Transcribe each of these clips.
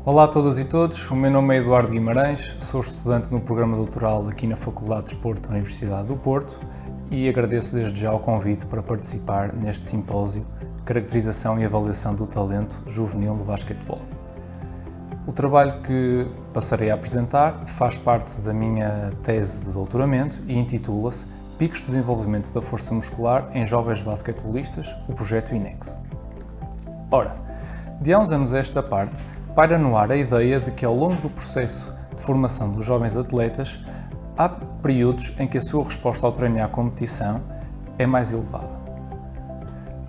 Olá a todas e todos, o meu nome é Eduardo Guimarães, sou estudante no programa doutoral aqui na Faculdade de Desporto da Universidade do Porto e agradeço desde já o convite para participar neste simpósio de caracterização e avaliação do talento juvenil do basquetebol. O trabalho que passarei a apresentar faz parte da minha tese de doutoramento e intitula-se Picos de Desenvolvimento da Força Muscular em Jovens Basquetebolistas, o projeto INEX. Ora, de há uns anos a esta parte, paira no ar a ideia de que ao longo do processo de formação dos jovens atletas há períodos em que a sua resposta ao treino e à competição é mais elevada.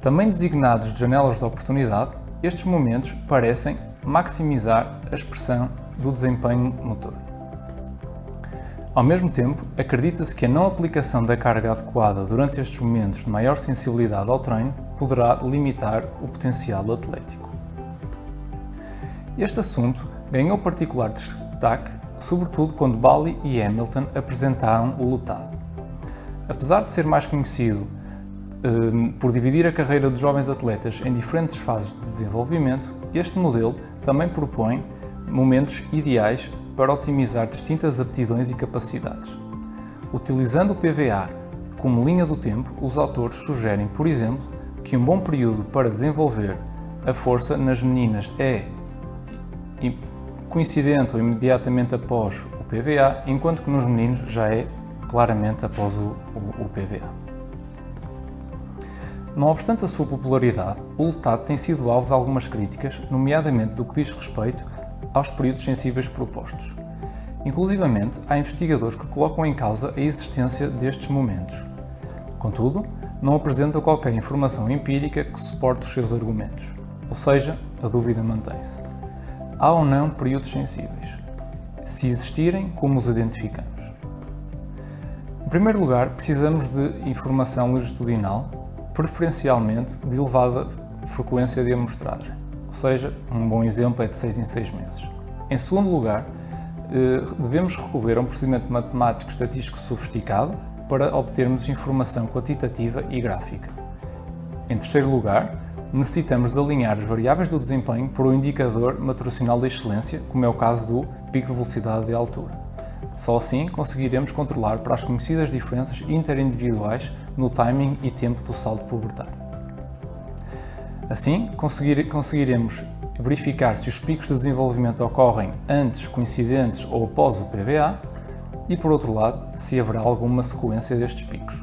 Também designados de janelas de oportunidade, estes momentos parecem maximizar a expressão do desempenho motor. Ao mesmo tempo, acredita-se que a não aplicação da carga adequada durante estes momentos de maior sensibilidade ao treino poderá limitar o potencial atlético. Este assunto ganhou particular destaque, sobretudo quando Bally e Hamilton apresentaram o LUTAD. Apesar de ser mais conhecido por dividir a carreira dos jovens atletas em diferentes fases de desenvolvimento, este modelo também propõe momentos ideais para otimizar distintas aptidões e capacidades. Utilizando o PVA como linha do tempo, os autores sugerem, por exemplo, que um bom período para desenvolver a força nas meninas é coincidente ou imediatamente após o PVA, enquanto que nos meninos já é claramente após o PVA. Não obstante a sua popularidade, o LUTAD tem sido alvo de algumas críticas, nomeadamente do que diz respeito aos períodos sensíveis propostos. Inclusivamente, há investigadores que colocam em causa a existência destes momentos. Contudo, não apresentam qualquer informação empírica que suporte os seus argumentos, ou seja, a dúvida mantém-se. Há ou não períodos sensíveis? Se existirem, como os identificamos? Em primeiro lugar, precisamos de informação longitudinal, preferencialmente de elevada frequência de amostragem, ou seja, um bom exemplo é de 6 em 6 meses. Em segundo lugar, devemos recorrer a um procedimento matemático estatístico sofisticado para obtermos informação quantitativa e gráfica. Em terceiro lugar, necessitamos de alinhar as variáveis do desempenho para o indicador maturacional de excelência, como é o caso do pico de velocidade de altura. Só assim conseguiremos controlar para as conhecidas diferenças interindividuais no timing e tempo do salto pubertário. Assim, conseguiremos verificar se os picos de desenvolvimento ocorrem antes, coincidentes ou após o PVA e, por outro lado, se haverá alguma sequência destes picos.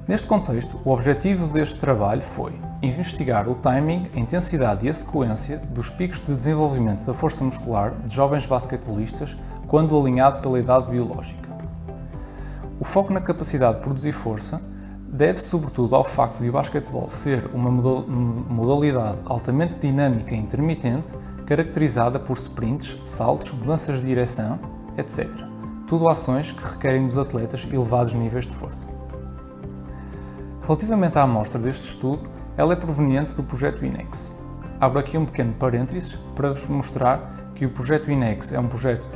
Neste contexto, o objetivo deste trabalho foi investigar o timing, a intensidade e a sequência dos picos de desenvolvimento da força muscular de jovens basquetebolistas quando alinhado pela idade biológica. O foco na capacidade de produzir força deve-se sobretudo ao facto de o basquetebol ser uma modalidade altamente dinâmica e intermitente, caracterizada por sprints, saltos, mudanças de direção, etc. Tudo ações que requerem dos atletas elevados níveis de força. Relativamente à amostra deste estudo, ela é proveniente do projeto INEX. Abro aqui um pequeno parênteses para vos mostrar que o projeto INEX é um projeto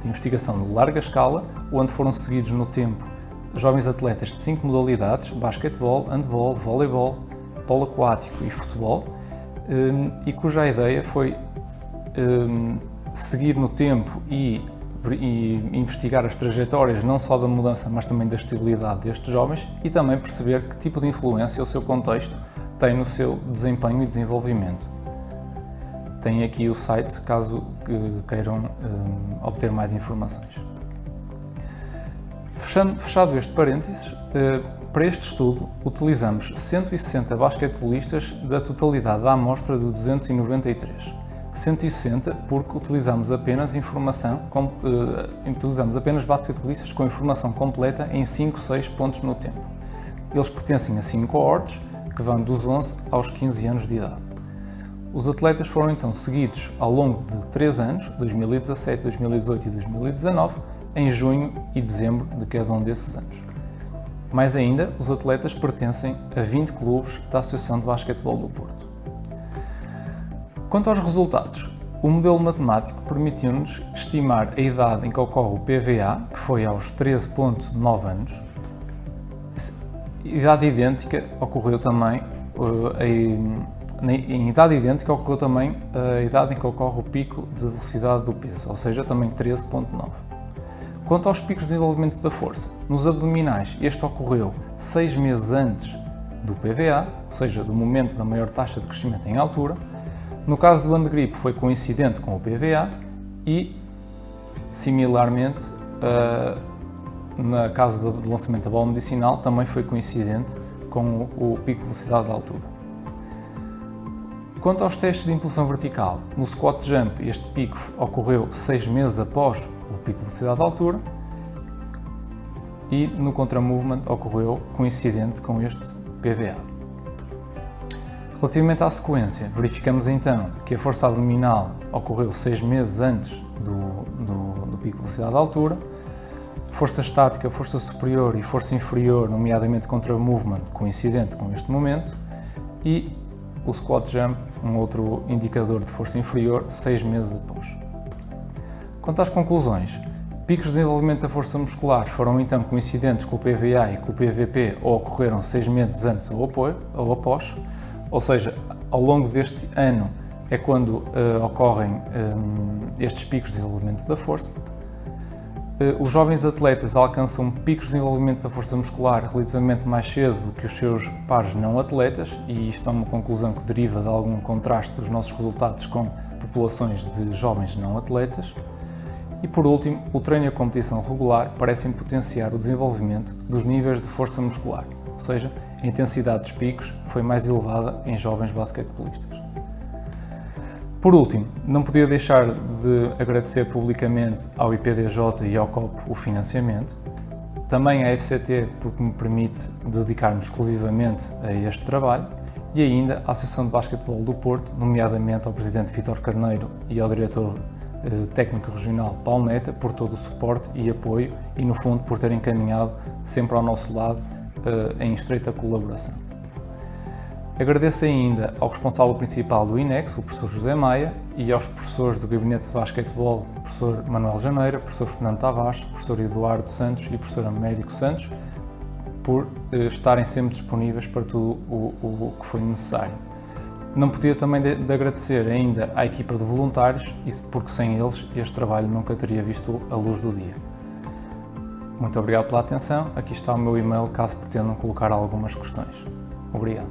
de investigação de larga escala, onde foram seguidos no tempo jovens atletas de 5 modalidades: basquetebol, handball, voleibol, polo aquático e futebol, e cuja ideia foi seguir no tempo e investigar as trajetórias não só da mudança, mas também da estabilidade destes jovens e também perceber que tipo de influência o seu contexto tem no seu desempenho e desenvolvimento. Tem aqui o site caso queiram obter mais informações. Fechado este parênteses, para este estudo utilizamos 160 basquetebolistas da totalidade da amostra de 293. 160 porque utilizamos apenas basquetebolistas com informação completa em 5, 6 pontos no tempo. Eles pertencem a 5 cohortes que vão dos 11 aos 15 anos de idade. Os atletas foram então seguidos ao longo de 3 anos, 2017, 2018 e 2019, em junho e dezembro de cada um desses anos. Mais ainda, os atletas pertencem a 20 clubes da Associação de Basquetebol do Porto. Quanto aos resultados, o modelo matemático permitiu-nos estimar a idade em que ocorre o PVA, que foi aos 13,9 anos. Idade idêntica ocorreu também Em idade idêntica ocorreu também a idade em que ocorre o pico de velocidade do peso, ou seja, também 13,9. Quanto aos picos de desenvolvimento da força, nos abdominais este ocorreu 6 meses antes do PVA, ou seja, do momento da maior taxa de crescimento em altura. No caso do handgrip foi coincidente com o PVA e, similarmente, no caso do lançamento da bola medicinal, também foi coincidente com o pico de velocidade da altura. Quanto aos testes de impulsão vertical, no squat jump este pico ocorreu 6 meses após o pico de velocidade da altura e no contra-movement ocorreu coincidente com este PVA. Relativamente à sequência, verificamos então que a força abdominal ocorreu 6 meses antes do pico de velocidade da altura, força estática, força superior e força inferior, nomeadamente contra-movement, coincidente com este momento, e o squat jump, um outro indicador de força inferior, 6 meses após. Quanto às conclusões, picos de desenvolvimento da força muscular foram então coincidentes com o PVA e com o PVP ou ocorreram 6 meses antes ou após, ou seja, ao longo deste ano é quando ocorrem estes picos de desenvolvimento da força. Os jovens atletas alcançam picos de desenvolvimento da força muscular relativamente mais cedo do que os seus pares não atletas, e isto é uma conclusão que deriva de algum contraste dos nossos resultados com populações de jovens não atletas. E por último, o treino e a competição regular parecem potenciar o desenvolvimento dos níveis de força muscular, ou seja, a intensidade dos picos foi mais elevada em jovens basquetebolistas. Por último, não podia deixar de agradecer publicamente ao IPDJ e ao COP o financiamento, também à FCT porque me permite dedicar-me exclusivamente a este trabalho, e ainda à Associação de Basquetebol do Porto, nomeadamente ao Presidente Vítor Carneiro e ao Diretor Técnico Regional Paulo Neta, por todo o suporte e apoio e, no fundo, por terem caminhado sempre ao nosso lado em estreita colaboração. Agradeço ainda ao responsável principal do INEX, o professor José Maia, e aos professores do Gabinete de Basquetebol, o professor Manuel Janeira, o professor Fernando Tavares, o professor Eduardo Santos e o professor Américo Santos, por estarem sempre disponíveis para tudo o que foi necessário. Não podia também de agradecer ainda à equipa de voluntários, porque sem eles este trabalho nunca teria visto a luz do dia. Muito obrigado pela atenção, aqui está o meu e-mail caso pretendam colocar algumas questões. Obrigado.